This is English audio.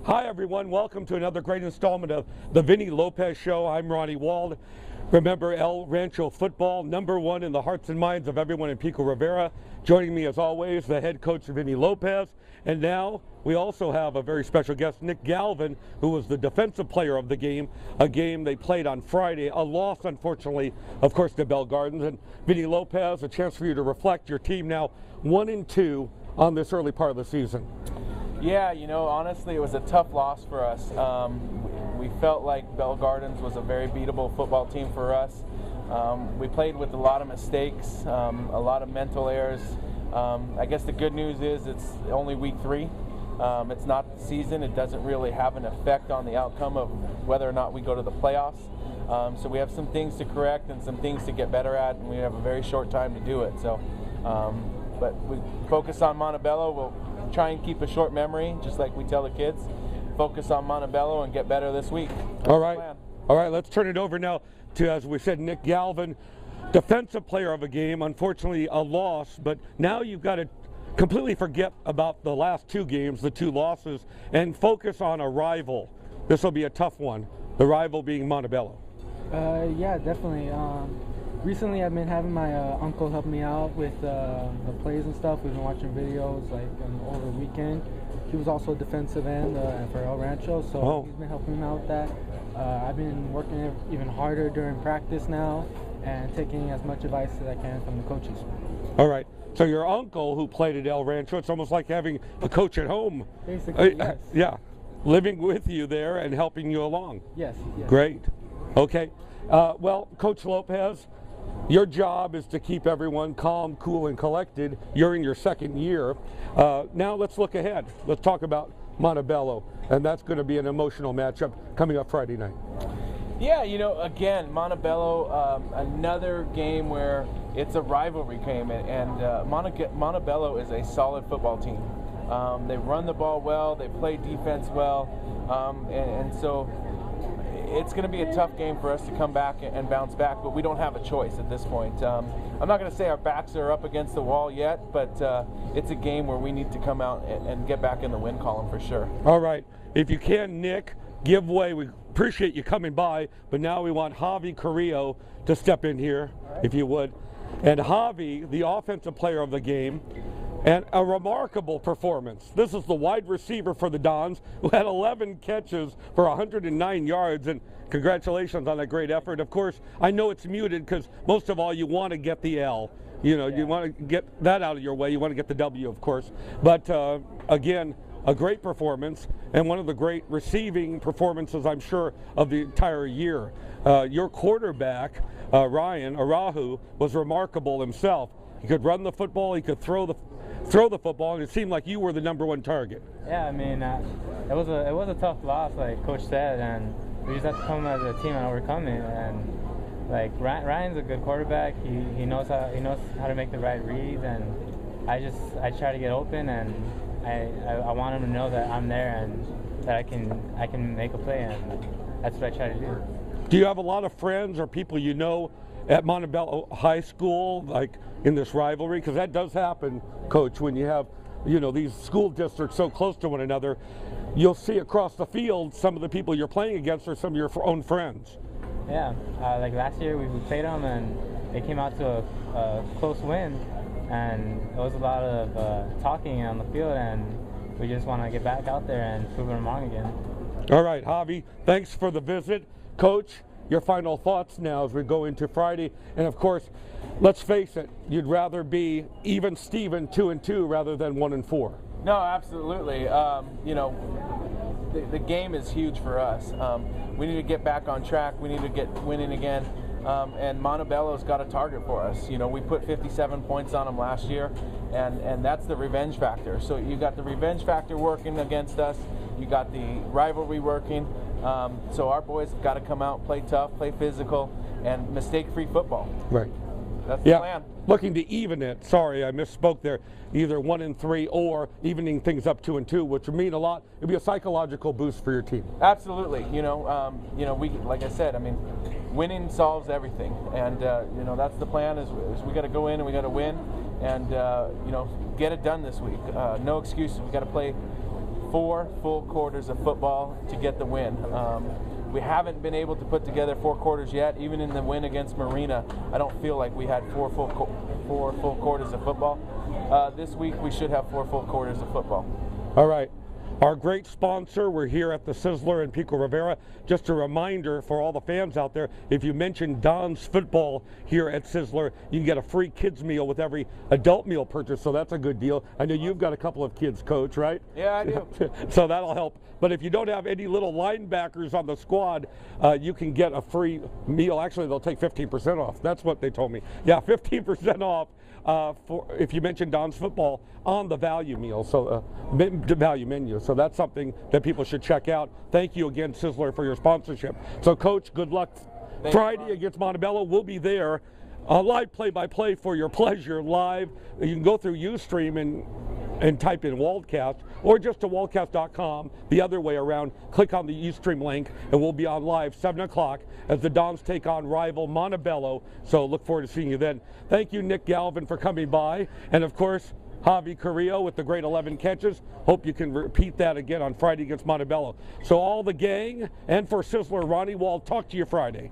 Hi everyone, welcome to another great installment of the Vinnie Lopez Show. I'm Ronnie Wald. Remember El Rancho football, #1 in the hearts and minds of everyone in Pico Rivera. Joining me as always, the head coach Vinnie Lopez. And now we also have a very special guest, Nick Galvin, who was the defensive player of the game, a game they played on Friday, a loss unfortunately, of course, to Bell Gardens. And Vinnie Lopez, a chance for you to reflect your team now 1-2 on this early part of the season. Yeah, honestly, it was a tough loss for us. We felt like Bell Gardens was a very beatable football team for us. We played with a lot of mistakes, a lot of mental errors. I guess the good news is it's only week 3. It's not the season. It doesn't really have an effect on the outcome of whether or not we go to the playoffs. So we have some things to correct and some things to get better at, and we have a very short time to do it. So, but we focus on Montebello. We'll try and keep a short memory, just like we tell the kids. Focus on Montebello and get better this week. That's all right. All right, let's turn it over now to, as we said, Nick Galvin, defensive player of a game. Unfortunately, a loss, but now you've got to completely forget about the last 2 games, the 2 losses, and focus on a rival. This will be a tough one, the rival being Montebello. Yeah, definitely. Recently, I've been having my uncle help me out with the plays and stuff. We've been watching videos like over the weekend. He was also a defensive end for El Rancho, so he's been helping me out with that. I've been working even harder during practice now and taking as much advice as I can from the coaches. All right. So your uncle who played at El Rancho, it's almost like having a coach at home. Basically, yes. Yeah. Living with you there and helping you along. Yes. Great. Okay. Well, Coach Lopez, your job is to keep everyone calm, cool, and collected. You're in your 2nd year. Now let's look ahead. Let's talk about Montebello, and that's going to be an emotional matchup coming up Friday night. Yeah, again, Montebello, another game where it's a rivalry game, and Montebello is a solid football team. They run the ball well, they play defense well, and so it's going to be a tough game for us to come back and bounce back, but we don't have a choice at this point. I'm not going to say our backs are up against the wall yet, but it's a game where we need to come out and get back in the win column for sure. All right. If you can, Nick, give way. We appreciate you coming by, but now we want Javi Carrillo to step in here, if you would. And Javi, the offensive player of the game, and a remarkable performance. This is the wide receiver for the Dons, who had 11 catches for 109 yards, and congratulations on that great effort. Of course, I know it's muted because most of all, you want to get the L. You want to get that out of your way. You want to get the W, of course. But again, a great performance and one of the great receiving performances, I'm sure, of the entire year. Your quarterback, Ryan Arahu, was remarkable himself. He could run the football, he could throw the football, and it seemed like you were the #1 target. Yeah, I mean, it was a tough loss, like Coach said, and we just have to come as a team and overcome it. And like Ryan's a good quarterback. He knows how to make the right reads, and I try to get open, and I want him to know that I'm there and that I can make a play, and that's what I try to do. Do you have a lot of friends or people you know at Montebello High School, like in this rivalry? Because that does happen, Coach, when you have, these school districts so close to one another. You'll see across the field some of the people you're playing against are some of your own friends. Yeah, like last year we played them and they came out to a close win, and it was a lot of talking on the field, and we just want to get back out there and prove them wrong again. All right, Javi, thanks for the visit. Coach, your final thoughts now as we go into Friday. And of course, let's face it, you'd rather be even Steven 2-2 rather than 1-4. No, absolutely. The game is huge for us. We need to get back on track. We need to get winning again. And Montebello's got a target for us. We put 57 points on them last year, and that's the revenge factor. So you got the revenge factor working against us. You got the rivalry working. So our boys have got to come out, play tough, play physical, and mistake-free football. Right. That's the plan. Looking to even it. Sorry, I misspoke there. Either 1-3 or evening things up 2-2, which would mean a lot. It'd be a psychological boost for your team. Absolutely. We, like I said, winning solves everything, and that's the plan. Is we got to go in and we got to win, and get it done this week. No excuses. We got to play 4 full quarters of football to get the win. We haven't been able to put together 4 quarters yet. Even in the win against Marina, I don't feel like we had 4 full quarters of football. This week we should have 4 full quarters of football. All right. Our great sponsor, we're here at the Sizzler in Pico Rivera. Just a reminder for all the fans out there, if you mention Don's Football here at Sizzler, you can get a free kids meal with every adult meal purchase, so that's a good deal. I know you've got a couple of kids, Coach, right? Yeah, I do. So that'll help. But if you don't have any little linebackers on the squad, you can get a free meal. Actually, they'll take 15% off. That's what they told me. Yeah, 15% off. For if you mention Don's Football on the value meal, so value menu. So that's something that people should check out. Thank you again, Sizzler, for your sponsorship. So, Coach, good luck Friday against Montebello. We'll be there. Live play-by-play for your pleasure. Live. You can go through Ustream and type in Waldcast, or just to waldcast.com, the other way around. Click on the Ustream link, and we'll be on live 7 o'clock as the Dons take on rival Montebello. So look forward to seeing you then. Thank you, Nick Galvin, for coming by. And, of course, Javi Carrillo with the great 11 catches. Hope you can repeat that again on Friday against Montebello. So all the gang, and for Sizzler, Ronnie Wald, talk to you Friday.